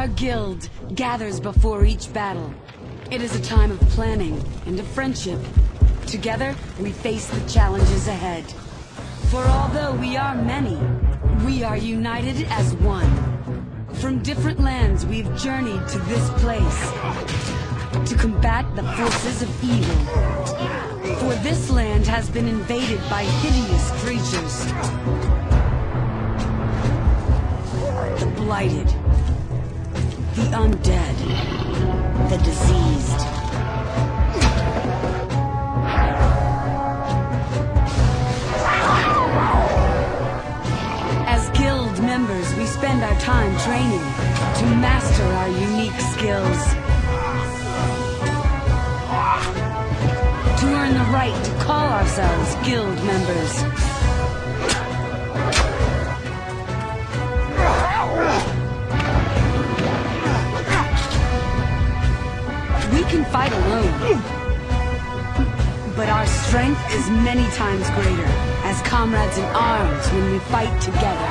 Our guild gathers before each battle. It is a time of planning and of friendship. Together, we face the challenges ahead. For although we are many, we are united as one. From different lands, we've journeyed to this place to combat the forces of evil. For this land has been invaded by hideous creatures. The blighted, the undead, the diseased. As guild members, we spend our time training to master our unique skills. To earn the right to call ourselves guild members. We can fight alone, but our strength is many times greater as comrades in arms when we fight together.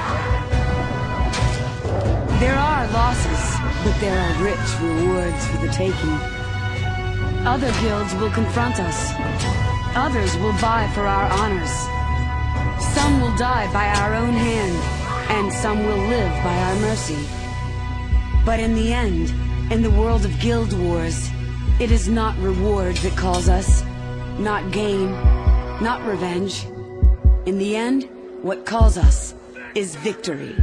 There are losses, but there are rich rewards for the taking. Other guilds will confront us. Others will vie for our honors. Some will die by our own hand, and some will live by our mercy. But in the end, in the world of guild wars, it is not reward that calls us, not gain, not revenge. In the end, what calls us is victory.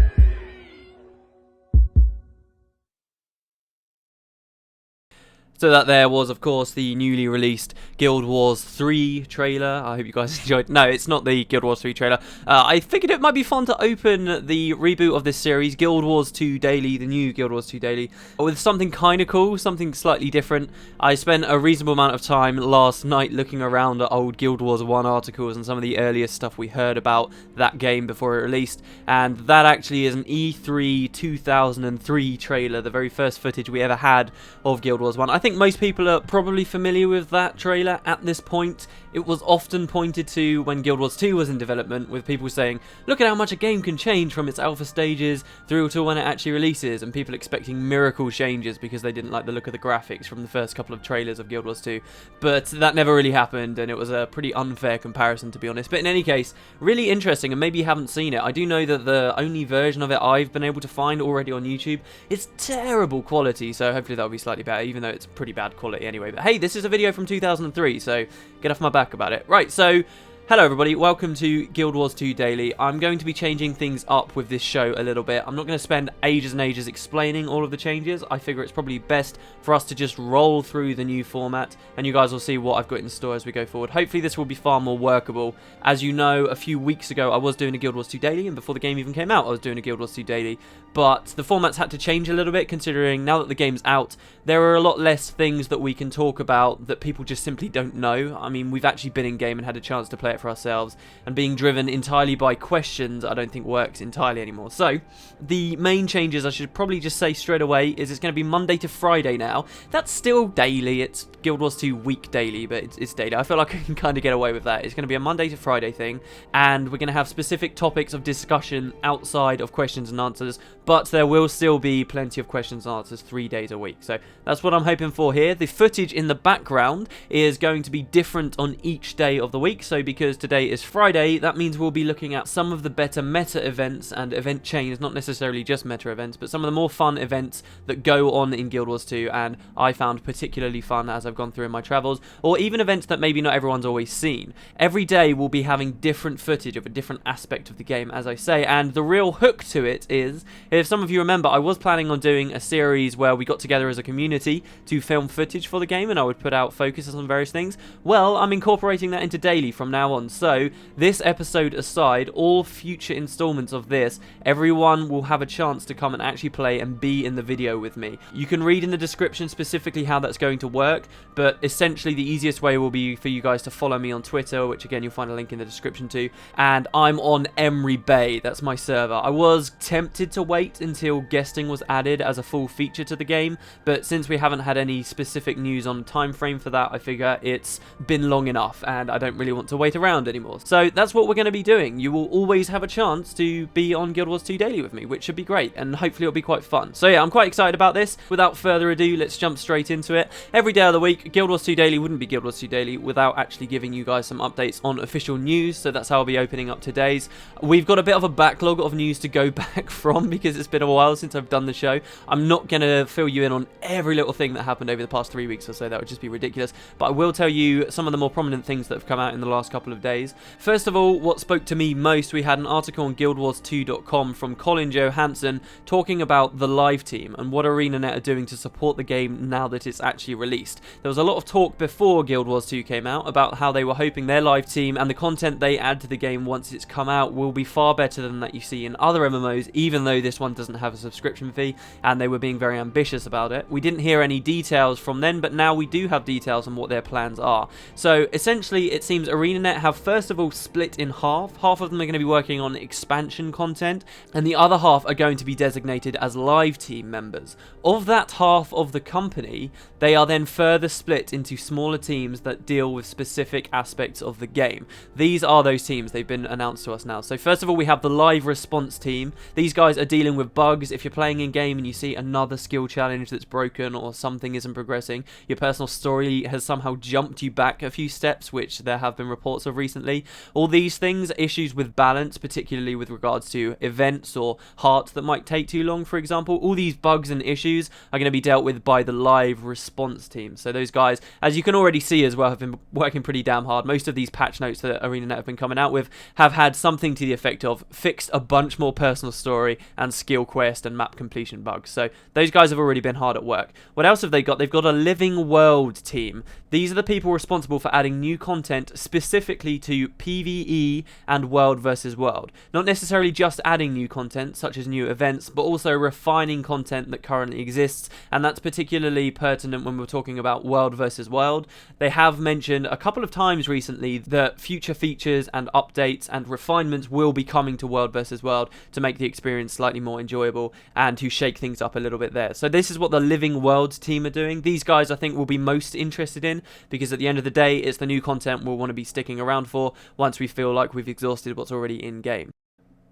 So that there was, of course, the newly released Guild Wars 3 trailer. I hope you guys enjoyed. No, it's not the Guild Wars 3 trailer. I figured it might be fun to open the reboot of this series, Guild Wars 2 Daily, the new Guild Wars 2 Daily, with something kind of cool, something slightly different. I spent a reasonable amount of time last night looking around at old Guild Wars 1 articles and some of the earliest stuff we heard about that game before it released, and that actually is an E3 2003 trailer, the very first footage we ever had of Guild Wars 1. I think most people are probably familiar with that trailer at this point. It was often pointed to when Guild Wars 2 was in development, with people saying, look at how much a game can change from its alpha stages through to when it actually releases, and people expecting miracle changes because they didn't like the look of the graphics from the first couple of trailers of Guild Wars 2. But that never really happened, and it was a pretty unfair comparison, to be honest. But in any case, really interesting, and maybe you haven't seen it. I do know that the only version of it I've been able to find already on YouTube is terrible quality, so hopefully that'll be slightly better, even though it's pretty bad quality anyway. But hey, this is a video from 2003, so get off my back about it. Right, so hello everybody, welcome to Guild Wars 2 Daily. I'm going to be changing things up with this show a little bit. I'm not going to spend ages and ages explaining all of the changes. I figure it's probably best for us to just roll through the new format, and you guys will see what I've got in store as we go forward. Hopefully this will be far more workable. As you know, a few weeks ago I was doing a Guild Wars 2 Daily, and before the game even came out I was doing a Guild Wars 2 Daily, but the format's had to change a little bit, considering now that the game's out, there are a lot less things that we can talk about that people just simply don't know. I mean, we've actually been in game and had a chance to play it for ourselves, and being driven entirely by questions I don't think works entirely anymore. So the main changes, I should probably just say straight away, is it's going to be Monday to Friday now. That's still daily. It's Guild Wars 2 week daily, but it's daily. I feel like I can kind of get away with that. It's going to be a Monday to Friday thing, and we're going to have specific topics of discussion outside of questions and answers, but there will still be plenty of questions and answers 3 days a week. So that's what I'm hoping for here. The footage in the background is going to be different on each day of the week, so because today is Friday, that means we'll be looking at some of the better meta events and event chains, not necessarily just meta events, but some of the more fun events that go on in Guild Wars 2, and I found particularly fun as I've gone through in my travels, or even events that maybe not everyone's always seen. Every day we'll be having different footage of a different aspect of the game, as I say, and the real hook to it is, if some of you remember, I was planning on doing a series where we got together as a community to film footage for the game, and I would put out focuses on various things. Well, I'm incorporating that into daily from now on, so this episode aside, all future installments of this, everyone will have a chance to come and actually play and be in the video with me. You can read in the description specifically how that's going to work, but essentially the easiest way will be for you guys to follow me on Twitter, which again you'll find a link in the description to, and I'm on Ehmry Bay, that's my server. I was tempted to wait until guesting was added as a full feature to the game, but since we haven't had any specific news on time frame for that, I figure it's been long enough and I don't really want to wait around anymore. So that's what we're going to be doing. You will always have a chance to be on Guild Wars 2 Daily with me, which should be great, and hopefully it'll be quite fun. So yeah, I'm quite excited about this. Without further ado, let's jump straight into it. Every day of the week, Guild Wars 2 Daily wouldn't be Guild Wars 2 Daily without actually giving you guys some updates on official news, so that's how I'll be opening up today's. We've got a bit of a backlog of news to go back from because it's been a while since I've done the show. I'm not going to fill you in on every little thing that happened over the past 3 weeks or so. That would just be ridiculous, but I will tell you some of the more prominent things that have come out in the last couple of days. First of all, what spoke to me most, we had an article on guildwars2.com from Colin Johansson talking about the live team and what ArenaNet are doing to support the game now that it's actually released. There was a lot of talk before Guild Wars 2 came out about how they were hoping their live team and the content they add to the game once it's come out will be far better than that you see in other MMOs, even though this one doesn't have a subscription fee, and they were being very ambitious about it. We didn't hear any details from them, but now we do have details on what their plans are. So essentially it seems ArenaNet have first of all split in half. Half of them are going to be working on expansion content, and the other half are going to be designated as live team members. Of that half of the company, they are then further split into smaller teams that deal with specific aspects of the game. These are those teams, they've been announced to us now. So first of all, we have the live response team. These guys are dealing with bugs. If you're playing in game and you see another skill challenge that's broken or something isn't progressing, your personal story has somehow jumped you back a few steps, which there have been reports of recently. All these things, issues with balance, particularly with regards to events or hearts that might take too long, for example, all these bugs and issues are going to be dealt with by the live response team. So those guys, as you can already see as well, have been working pretty damn hard. Most of these patch notes that ArenaNet have been coming out with have had something to the effect of fixed a bunch more personal story and skill quest and map completion bugs. So those guys have already been hard at work. What else have they got? They've got a living world team. These are the people responsible for adding new content specifically to PvE and world versus world. Not necessarily just adding new content such as new events, but also refining content that currently exists, and that's particularly pertinent when we're talking about world versus world. They have mentioned a couple of times recently that future features and updates and refinements will be coming to world versus world to make the experience slightly more enjoyable and to shake things up a little bit there. So this is what the living world team are doing. These guys I think will be most interested in, because at the end of the day it's the new content we'll want to be sticking around for once we feel like we've exhausted what's already in game.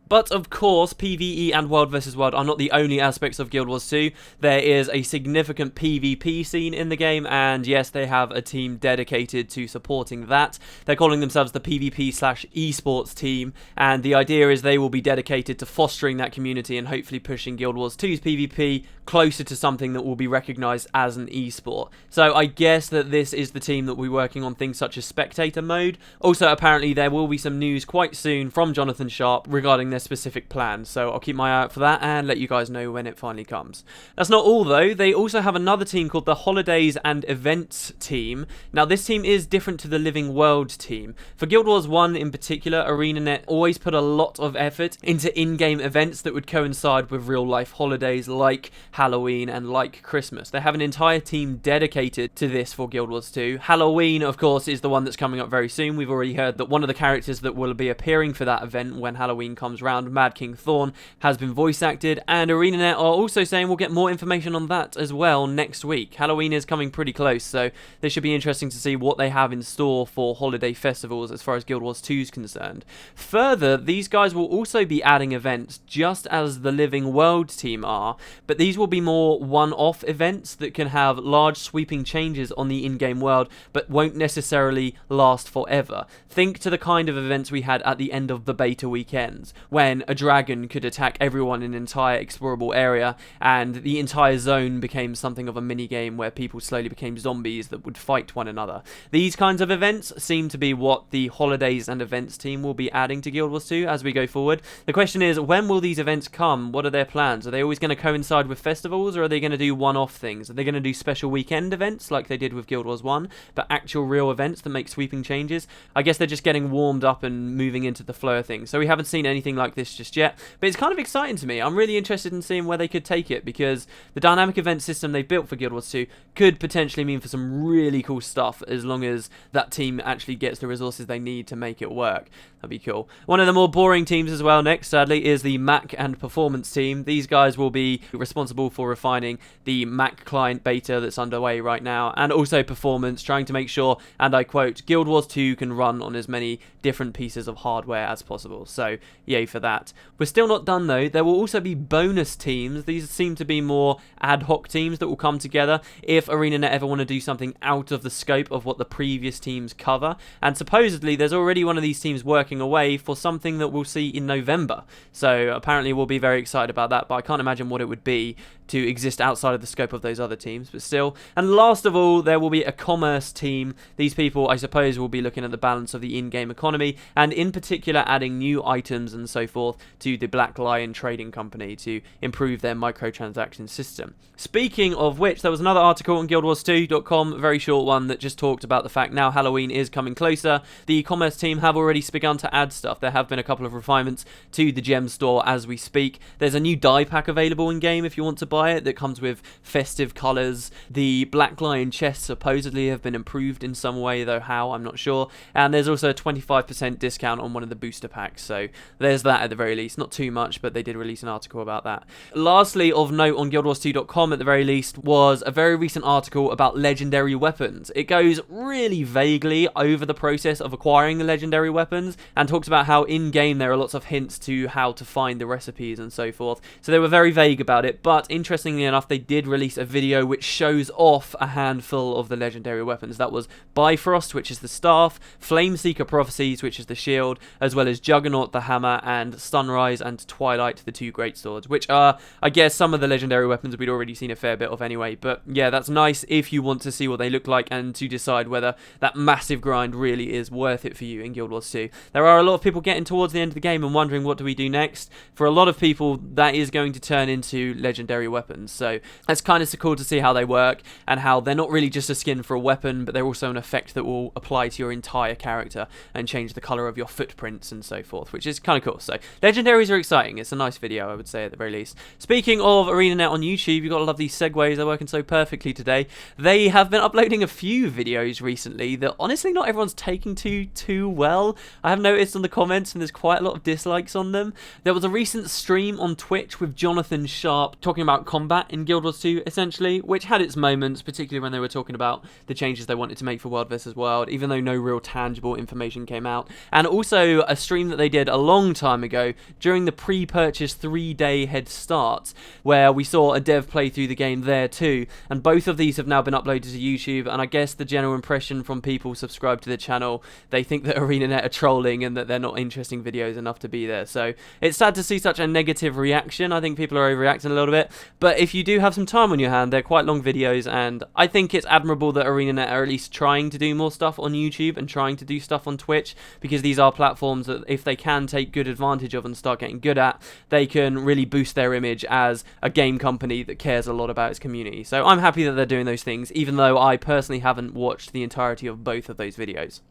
But of course, PvE and World vs World are not the only aspects of Guild Wars 2. There is a significant PvP scene in the game, and yes, they have a team dedicated to supporting that. They're calling themselves the PvP/esports team, and the idea is they will be dedicated to fostering that community and hopefully pushing Guild Wars 2's PvP closer to something that will be recognised as an esport. So I guess that this is the team that will be working on things such as spectator mode. Also, apparently there will be some news quite soon from Jonathan Sharp regarding their specific plans, so I'll keep my eye out for that and let you guys know when it finally comes. That's not all though. They also have another team called the Holidays and Events team. Now this team is different to the Living World team. For Guild Wars 1 in particular, ArenaNet always put a lot of effort into in-game events that would coincide with real-life holidays like Halloween and like Christmas. They have an entire team dedicated to this for Guild Wars 2. Halloween, of course, is the one that's coming up very soon. We've already heard that one of the characters that will be appearing for that event when Halloween comes round, Mad King Thorn, has been voice acted, and ArenaNet are also saying we'll get more information on that as well next week. Halloween is coming pretty close, so this should be interesting to see what they have in store for holiday festivals as far as Guild Wars 2 is concerned. Further, these guys will also be adding events just as the Living World team are, but these will be more one-off events that can have large sweeping changes on the in-game world but won't necessarily last forever. Think to the kind of events we had at the end of the beta weekends, when a dragon could attack everyone in an entire explorable area and the entire zone became something of a mini-game where people slowly became zombies that would fight one another. These kinds of events seem to be what the Holidays and Events team will be adding to Guild Wars 2 as we go forward. The question is, when will these events come? What are their plans? Are they always going to coincide with festivals, or are they going to do one-off things? Are they going to do special weekend events like they did with Guild Wars 1, but actual real events that make sweeping changes? I guess they're just getting warmed up and moving into the flow of things, so we haven't seen anything like this just yet, but it's kind of exciting to me. I'm really interested in seeing where they could take it, because the dynamic event system they've built for Guild Wars 2 could potentially mean for some really cool stuff as long as that team actually gets the resources they need to make it work. That'd be cool. One of the more boring teams as well next, sadly, is the Mac and Performance team. These guys will be responsible responsible for refining the Mac client beta that's underway right now, and also performance, trying to make sure, and I quote, Guild Wars 2 can run on as many different pieces of hardware as possible. So yay for that. We're still not done though. There will also be bonus teams. These seem to be more ad hoc teams that will come together if ArenaNet ever want to do something out of the scope of what the previous teams cover. And supposedly there's already one of these teams working away for something that we'll see in November. So apparently we'll be very excited about that, but I can't imagine what it would be to exist outside of the scope of those other teams, but still. And last of all, there will be a commerce team. These people, I suppose, will be looking at the balance of the in-game economy, and in particular adding new items and so forth to the Black Lion Trading Company to improve their microtransaction system. Speaking of which, there was another article on GuildWars2.com, a very short one, that just talked about the fact now Halloween is coming closer. The commerce team have already begun to add stuff. There have been a couple of refinements to the gem store as we speak. There's a new dye pack available in-game if you want to buy it that comes with festive colours. The Black Lion chests supposedly have been improved in some way, though how, I'm not sure. And there's also a 25% discount on one of the booster packs, so there's that at the very least. Not too much, but they did release an article about that. Lastly, of note on GuildWars2.com at the very least, was a very recent article about legendary weapons. It goes really vaguely over the process of acquiring the legendary weapons and talks about how in-game there are lots of hints to how to find the recipes and so forth. So they were very vague about it, but interestingly enough, they did release a video which shows off a handful of the legendary weapons. That was Bifrost, which is the staff, Flameseeker Prophecies, which is the shield, as well as Juggernaut, the hammer, and Sunrise and Twilight, the two great swords, which are, I guess, some of the legendary weapons we'd already seen a fair bit of anyway. But yeah, that's nice if you want to see what they look like and to decide whether that massive grind really is worth it for you in Guild Wars 2. There are a lot of people getting towards the end of the game and wondering, what do we do next? For a lot of people, that is going to turn into legendary weapons. So it's kind of cool to see how they work and how they're not really just a skin for a weapon, but they're also an effect that will apply to your entire character and change the colour of your footprints and so forth, which is kind of cool. So legendaries are exciting. It's a nice video, I would say, at the very least. Speaking of ArenaNet on YouTube, you've got to love these segues. They're working so perfectly today. They have been uploading a few videos recently that honestly not everyone's taking to too well. I have noticed on the comments, and there's quite a lot of dislikes on them. There was a recent stream on Twitch with Jonathan Sharp talking about combat in Guild Wars 2, essentially, which had its moments, particularly when they were talking about the changes they wanted to make for World vs. World, even though no real tangible information came out. And also a stream that they did a long time ago during the pre-purchase 3-day head start, where we saw a dev play through the game there too. And both of these have now been uploaded to YouTube, and I guess the general impression from people subscribed to the channel, they think that ArenaNet are trolling and that they're not interesting videos enough to be there. So it's sad to see such a negative reaction. I think people are overreacting a little bit, but if you do have some time on your hand, they're quite long videos, and I think it's admirable that ArenaNet are at least trying to do more stuff on YouTube and trying to do stuff on Twitch, because these are platforms that if they can take good advantage of and start getting good at, they can really boost their image as a game company that cares a lot about its community. So I'm happy that they're doing those things, even though I personally haven't watched the entirety of both of those videos.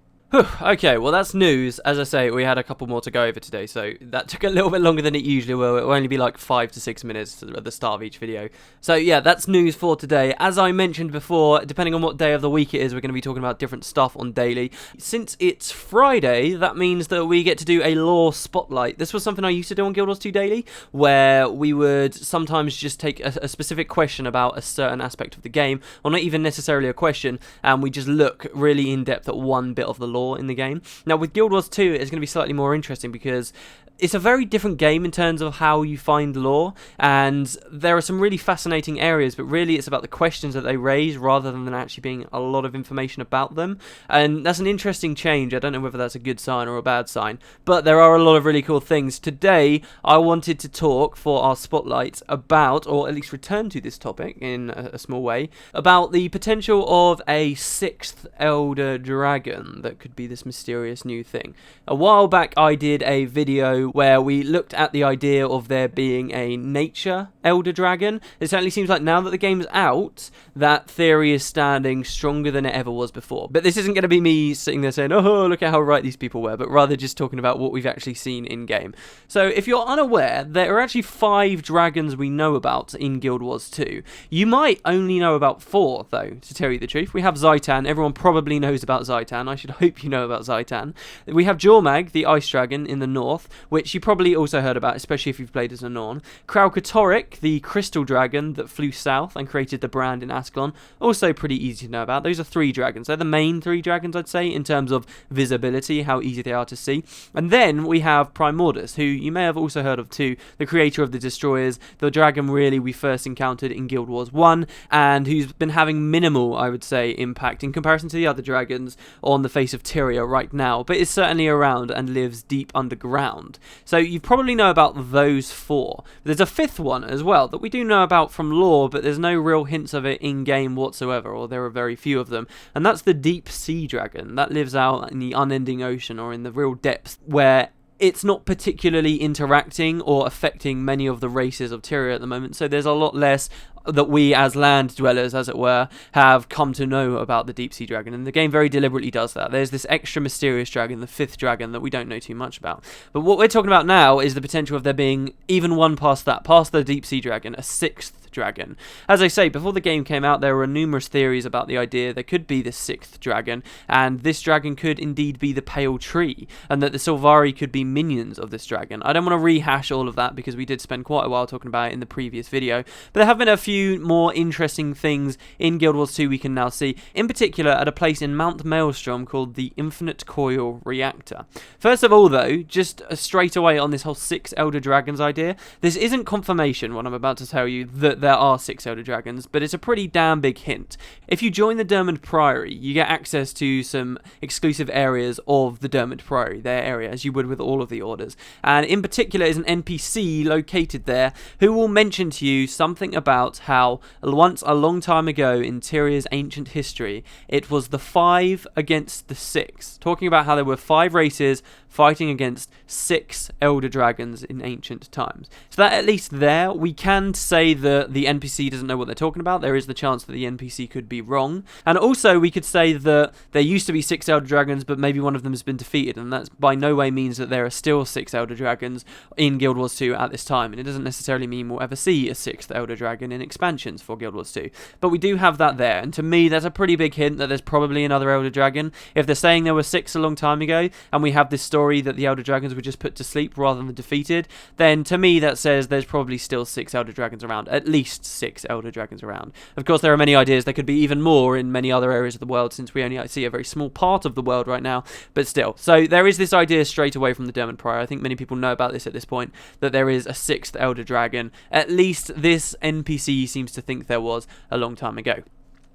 Okay, well that's news. As I say, we had a couple more to go over today, so that took a little bit longer than it usually will. It will only be like 5 to 6 minutes at the start of each video. So yeah, that's news for today. As I mentioned before, depending on what day of the week it is, we're going to be talking about different stuff on daily. Since it's Friday, that means that we get to do a lore spotlight. This was something I used to do on Guild Wars 2 Daily, where we would sometimes just take a specific question about a certain aspect of the game, or not even necessarily a question, and we just look really in depth at one bit of the lore in the game. Now with Guild Wars 2, it's going to be slightly more interesting because it's a very different game in terms of how you find lore, and there are some really fascinating areas, but really it's about the questions that they raise rather than actually being a lot of information about them, and that's an interesting change. I don't know whether that's a good sign or a bad sign, but there are a lot of really cool things. Today I wanted to talk for our spotlight about, or at least return to this topic in a small way, about the potential of a 6th Elder Dragon that could be this mysterious new thing. A while back I did a video where we looked at the idea of there being a nature Elder Dragon. It certainly seems like now that the game's out, that theory is standing stronger than it ever was before. But this isn't going to be me sitting there saying, oh, look at how right these people were, but rather just talking about what we've actually seen in-game. So if you're unaware, there are actually 5 dragons we know about in Guild Wars 2. You might only know about 4, though, to tell you the truth. We have Zaitan. Everyone probably knows about Zaitan. I should hope you know about Zaitan. We have Jormag, the ice dragon in the north, which you probably also heard about, especially if you've played as a Norn. Kralkatorrik, like the crystal dragon that flew south and created the brand in Ascalon, also pretty easy to know about. Those are 3 dragons. They're the main 3 dragons, I'd say, in terms of visibility, how easy they are to see. And then we have Primordus, who you may have also heard of too, the creator of the Destroyers, the dragon really we first encountered in Guild Wars 1, and who's been having minimal, I would say, impact in comparison to the other dragons on the face of Tyria right now, but is certainly around and lives deep underground. So you probably know about those 4. There's a 5th one as well that we do know about from lore, but there's no real hints of it in-game whatsoever, or there are very few of them, and that's the deep sea dragon that lives out in the unending ocean or in the real depths where it's not particularly interacting or affecting many of the races of Tyria at the moment, so there's a lot less that we as land dwellers, as it were, have come to know about the deep sea dragon, and the game very deliberately does that. There's this extra mysterious dragon, the 5th dragon, that we don't know too much about. But what we're talking about now is the potential of there being even one past that, past the deep sea dragon, a 6th dragon. As I say, before the game came out, there were numerous theories about the idea there could be this 6th dragon, and this dragon could indeed be the Pale Tree, and that the Sylvari could be minions of this dragon. I don't want to rehash all of that because we did spend quite a while talking about it in the previous video, but there have been a few more interesting things in Guild Wars 2 we can now see, in particular at a place in Mount Maelstrom called the Infinite Coil Reactor. First of all though, just straight away on this whole 6 Elder Dragons idea, this isn't confirmation, what I'm about to tell you, that there are 6 Elder Dragons, but it's a pretty damn big hint. If you join the Dermot Priory, you get access to some exclusive areas of the Dermot Priory, their area, as you would with all of the orders, and in particular is an NPC located there who will mention to you something about how once a long time ago in Tyria's ancient history, it was the 5 against the 6, talking about how there were 5 races fighting against 6 Elder Dragons in ancient times. So that at least there, we can say that the NPC doesn't know what they're talking about. There is the chance that the NPC could be wrong. And also we could say that there used to be 6 Elder Dragons, but maybe one of them has been defeated, and that by no way means that there are still 6 Elder Dragons in Guild Wars 2 at this time, and it doesn't necessarily mean we'll ever see a 6th Elder Dragon in expansions for Guild Wars 2. But we do have that there, and to me that's a pretty big hint that there's probably another Elder Dragon. If they're saying there were 6 a long time ago, and we have this story that the Elder Dragons were just put to sleep rather than defeated, then to me that says there's probably still 6 Elder Dragons around, at least 6 Elder Dragons around. Of course there are many ideas there could be even more in many other areas of the world, since we only see a very small part of the world right now, but still. So there is this idea straight away from the Dermot Priory. I think many people know about this at this point, that there is a 6th Elder Dragon. At least this NPC seems to think there was a long time ago.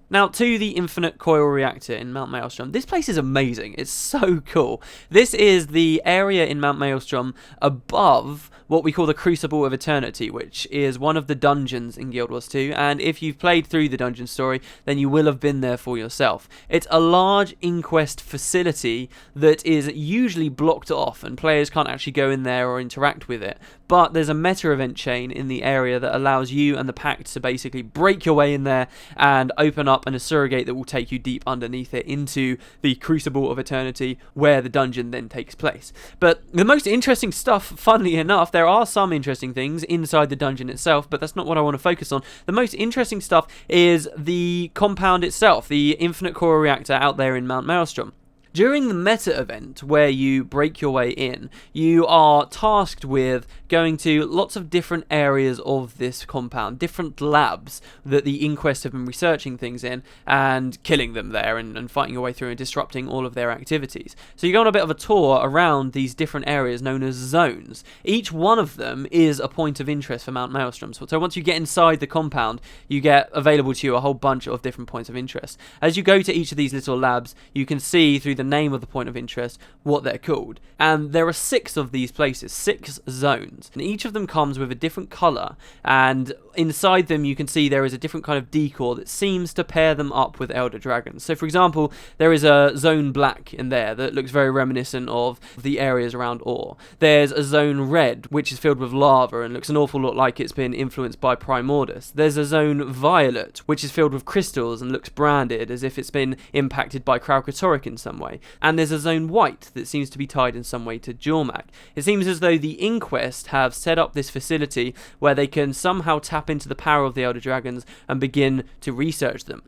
Now, to the Infinite Coil Reactor in Mount Maelstrom. This place is amazing. It's so cool. This is the area in Mount Maelstrom above what we call the Crucible of Eternity, which is one of the dungeons in Guild Wars 2, and if you've played through the dungeon story, then you will have been there for yourself. It's a large inquest facility that is usually blocked off, and players can't actually go in there or interact with it, but there's a meta event chain in the area that allows you and the Pact to basically break your way in there and open up an Asura gate that will take you deep underneath it into the Crucible of Eternity, where the dungeon then takes place. But the most interesting stuff, funnily enough, there are some interesting things inside the dungeon itself, but that's not what I want to focus on. The most interesting stuff is the compound itself, the Infinite Coil Reactor out there in Mount Maelstrom. During the meta event, where you break your way in, you are tasked with going to lots of different areas of this compound, different labs that the Inquest have been researching things in, and killing them there and fighting your way through and disrupting all of their activities. So you go on a bit of a tour around these different areas known as zones. Each one of them is a point of interest for Mount Maelstrom. So once you get inside the compound, you get available to you a whole bunch of different points of interest. As you go to each of these little labs, you can see through the name of the point of interest what they're called, and there are 6 of these places, 6 zones, and each of them comes with a different colour, and inside them you can see there is a different kind of decor that seems to pair them up with Elder Dragons. So for example, there is a zone black in there that looks very reminiscent of the areas around Ore. There's a zone red which is filled with lava and looks an awful lot like it's been influenced by Primordus. There's a zone violet which is filled with crystals and looks branded as if it's been impacted by Kralkatorrik in some way. And there's a zone white that seems to be tied in some way to Jormak. It seems as though the Inquest have set up this facility where they can somehow tap into the power of the Elder Dragons and begin to research them.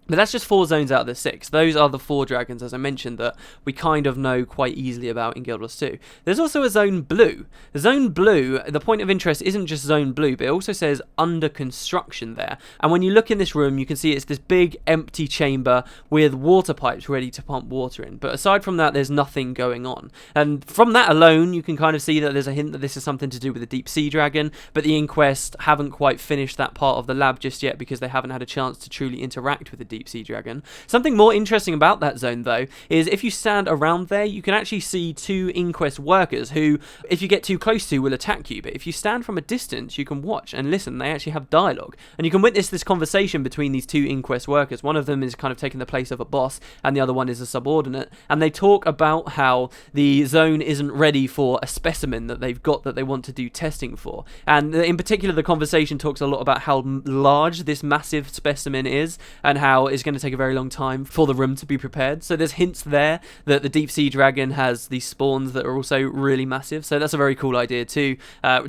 But that's just 4 zones out of the 6. Those are the 4 dragons, as I mentioned, that we kind of know quite easily about in Guild Wars 2. There's also a Zone Blue. The Zone Blue, the point of interest isn't just Zone Blue, but it also says under construction there. And when you look in this room, you can see it's this big empty chamber with water pipes ready to pump water in. But aside from that, there's nothing going on. And from that alone, you can kind of see that there's a hint that this is something to do with the Deep Sea Dragon, but the Inquest haven't quite finished that part of the lab just yet because they haven't had a chance to truly interact with the Deep Sea Dragon. Something more interesting about that zone, though, is if you stand around there, you can actually see 2 Inquest workers who, if you get too close to, will attack you. But if you stand from a distance, you can watch and listen. They actually have dialogue. And you can witness this conversation between these 2 Inquest workers. One of them is kind of taking the place of a boss, and the other one is a subordinate. And they talk about how the zone isn't ready for a specimen that they've got that they want to do testing for. And in particular, the conversation talks a lot about how large this massive specimen is, and how it's going to take a very long time for the room to be prepared. So there's hints there that the Deep Sea Dragon has these spawns that are also really massive. So that's a very cool idea too.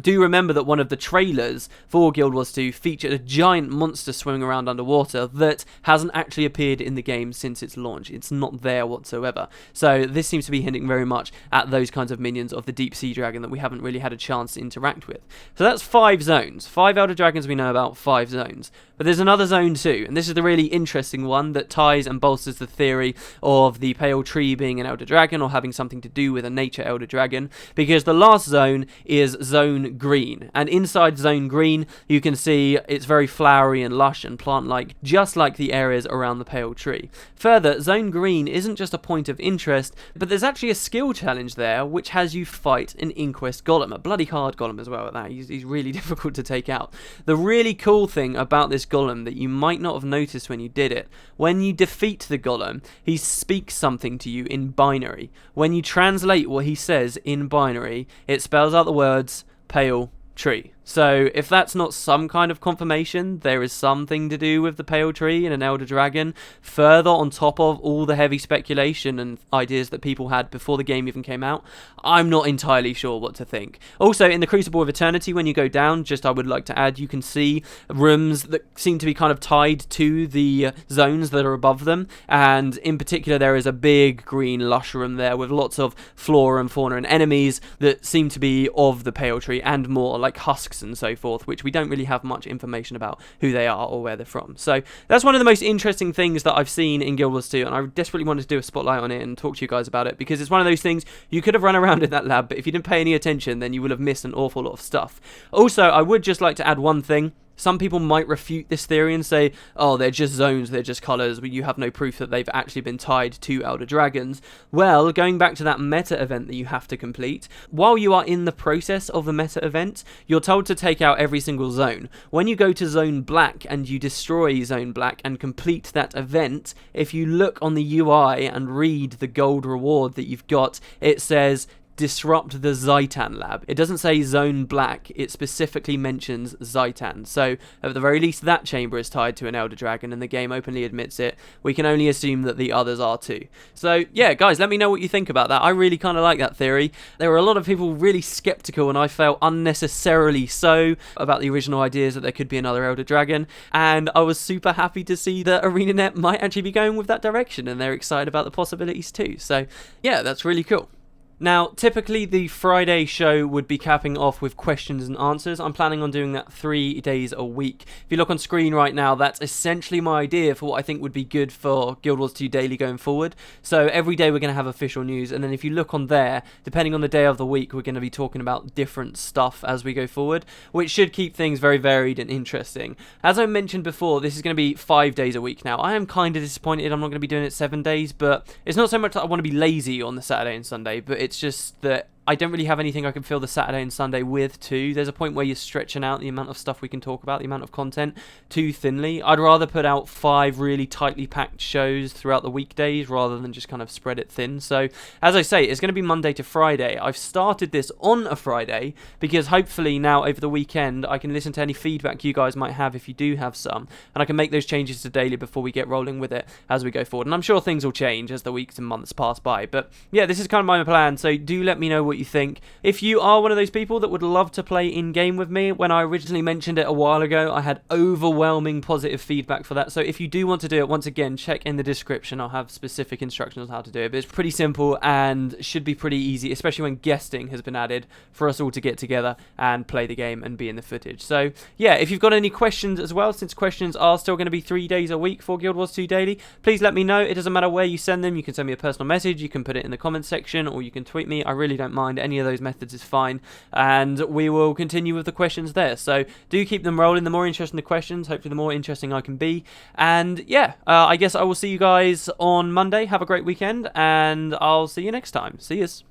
Do remember that one of the trailers for Guild Wars 2 featured a giant monster swimming around underwater that hasn't actually appeared in the game since its launch. It's not there whatsoever. So this seems to be hinting very much at those kinds of minions of the Deep Sea Dragon that we haven't really had a chance to interact with. So that's 5 zones. 5 Elder Dragons we know about, 5 zones. But there's another zone too, and this is the really interesting one that ties and bolsters the theory of the Pale Tree being an Elder Dragon or having something to do with a nature Elder Dragon, because the last zone is Zone Green, and inside Zone Green you can see it's very flowery and lush and plant-like, just like the areas around the Pale Tree. Further, Zone Green isn't just a point of interest, but there's actually a skill challenge there which has you fight an Inquest Golem, a bloody hard Golem as well at that. He's really difficult to take out. The really cool thing about this Golem that you might not have noticed when you did it, when you defeat the Golem, he speaks something to you in binary. When you translate what he says in binary, it spells out the words Pale Tree. So if that's not some kind of confirmation, there is something to do with the Pale Tree and an Elder Dragon, further on top of all the heavy speculation and ideas that people had before the game even came out, I'm not entirely sure what to think. Also, in the Crucible of Eternity, when you go down, just I would like to add, you can see rooms that seem to be kind of tied to the zones that are above them, and in particular there is a big green lush room there with lots of flora and fauna and enemies that seem to be of the Pale Tree and more, like husks and so forth, which we don't really have much information about who they are or where they're from. So that's one of the most interesting things that I've seen in Guild Wars 2, and I desperately wanted to do a spotlight on it and talk to you guys about it, because it's one of those things you could have run around in that lab, but if you didn't pay any attention, then you will have missed an awful lot of stuff. Also, I would just like to add one thing. Some people might refute this theory and say, oh, they're just zones, they're just colours, but you have no proof that they've actually been tied to Elder Dragons. Well, going back to that meta event that you have to complete, while you are in the process of the meta event, you're told to take out every single zone. When you go to Zone Black and you destroy Zone Black and complete that event, if you look on the UI and read the gold reward that you've got, it says disrupt the Zaitan lab. It doesn't say Zone Black, it specifically mentions Zaitan. So at the very least that chamber is tied to an Elder Dragon and the game openly admits it. We can only assume that the others are too. So yeah, guys, let me know what you think about that. I really kind of like that theory. There were a lot of people really skeptical, and I felt unnecessarily so, about the original ideas that there could be another Elder Dragon, and I was super happy to see that ArenaNet might actually be going with that direction and they're excited about the possibilities too. So yeah, that's really cool. Now, typically the Friday show would be capping off with questions and answers. I'm planning on doing that 3 days a week. If you look on screen right now, that's essentially my idea for what I think would be good for Guild Wars 2 Daily going forward. So every day we're going to have official news, and then if you look on there, depending on the day of the week, we're going to be talking about different stuff as we go forward, which should keep things very varied and interesting. As I mentioned before, this is going to be 5 days a week now. I am kind of disappointed I'm not going to be doing it 7 days, but it's not so much that I want to be lazy on the Saturday and Sunday, but it's just that I don't really have anything I can fill the Saturday and Sunday with too. There's a point where you're stretching out the amount of stuff we can talk about, the amount of content, too thinly. I'd rather put out 5 really tightly packed shows throughout the weekdays rather than just kind of spread it thin. So, as I say, it's going to be Monday to Friday. I've started this on a Friday because hopefully now over the weekend I can listen to any feedback you guys might have if you do have some, and I can make those changes to daily before we get rolling with it as we go forward. And I'm sure things will change as the weeks and months pass by. But yeah, this is kind of my plan, so do let me know what what you think. If you are one of those people that would love to play in-game with me, when I originally mentioned it a while ago, I had overwhelming positive feedback for that. So if you do want to do it, once again, check in the description. I'll have specific instructions on how to do it. But it's pretty simple and should be pretty easy, especially when guesting has been added for us all to get together and play the game and be in the footage. So yeah, if you've got any questions as well, since questions are still going to be 3 days a week for Guild Wars 2 Daily, please let me know. It doesn't matter where you send them. You can send me a personal message, you can put it in the comments section, or you can tweet me. I really don't mind. Any of those methods is fine, and we will continue with the questions there. So do keep them rolling. The more interesting the questions, hopefully the more interesting I can be. And yeah, I guess I will see you guys on Monday. Have a great weekend, and I'll see you next time. See yous.